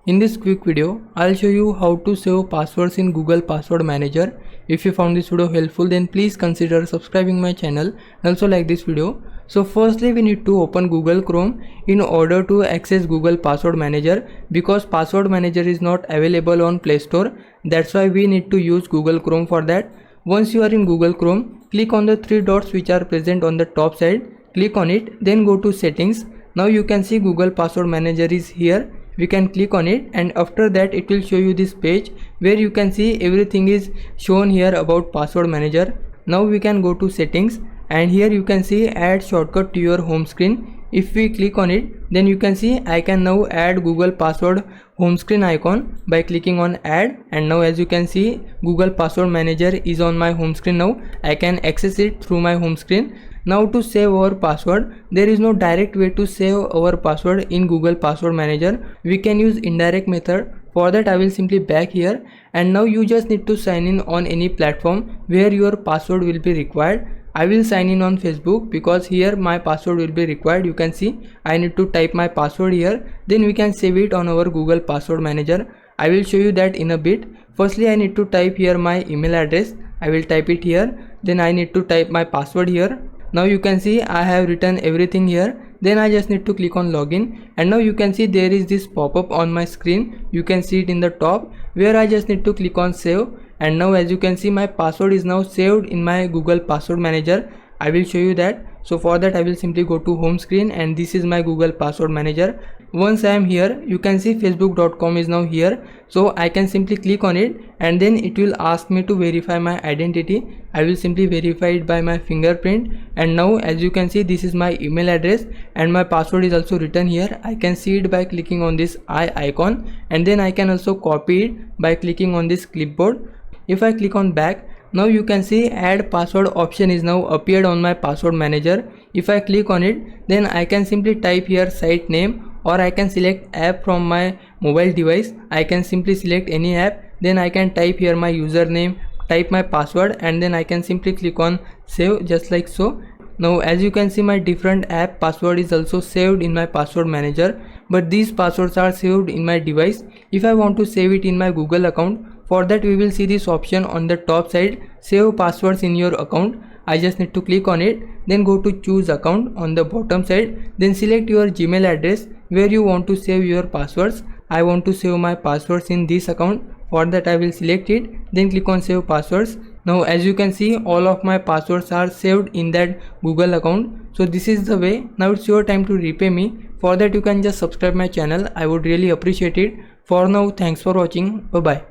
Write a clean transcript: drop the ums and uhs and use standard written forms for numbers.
In this quick video, I'll show you how to save passwords in Google Password Manager. If you found this video helpful, then please consider subscribing my channel and also like this video. So firstly, we need to open Google Chrome in order to access Google Password Manager, because Password Manager is not available on Play Store. That's why we need to use Google Chrome for that. Once you are in Google Chrome, click on the three dots which are present on the top side. Click on it, then go to settings. Now you can see Google Password Manager is here. We can click on it, and after that it will show you this page where you can see everything is shown here about Password Manager. Now we can go to settings, and here you can see add shortcut to your home screen. If we click on it, then you can see I can now add Google Password home screen icon by clicking on add, and now as you can see Google Password Manager is on my home screen. Now I can access it through my home screen. Now to save our password, there is no direct way to save our password in Google Password Manager. We can use indirect method. For that I will simply back here, and now you just need to sign in on any platform where your password will be required. I will sign in on Facebook because here my password will be required. You can see I need to type my password here, then we can save it on our Google Password Manager. I will show you that in a bit. Firstly, I need to type here my email address. I will type it here, then I need to type my password here. Now you can see I have written everything here. Then I just need to click on login, and now you can see there is this pop-up on my screen. You can see it in the top where I just need to click on save, and now as you can see my password is now saved in my Google Password Manager. I will show you that. So for that I will simply go to home screen, and this is my Google Password Manager. Once I am here, you can see facebook.com is now here, so I can simply click on it, and then it will ask me to verify my identity. I will simply verify it by my fingerprint, and now as you can see this is my email address, and my password is also written here. I can see it by clicking on this eye icon, and then I can also copy it by clicking on this clipboard. If I click on back, now you can see add password option is now appeared on my password manager. If I click on it, then I can simply type here site name, or I can select app from my mobile device. I can simply select any app, then I can type here my username, type my password, and then I can simply click on save, just like so. Now as you can see my different app password is also saved in my password manager, but these passwords are saved in my device. If I want to save it in my Google account, for that we will see this option on the top side, save passwords in your account. I just need to click on it, then go to choose account on the bottom side, then select your Gmail address where you want to save your passwords. I want to save my passwords in this account. For that I will select it, then click on save passwords. Now as you can see all of my passwords are saved in that Google account. So this is the way. Now it's your time to repay me. For that you can just subscribe my channel. I would really appreciate it. For now, thanks for watching. Bye bye.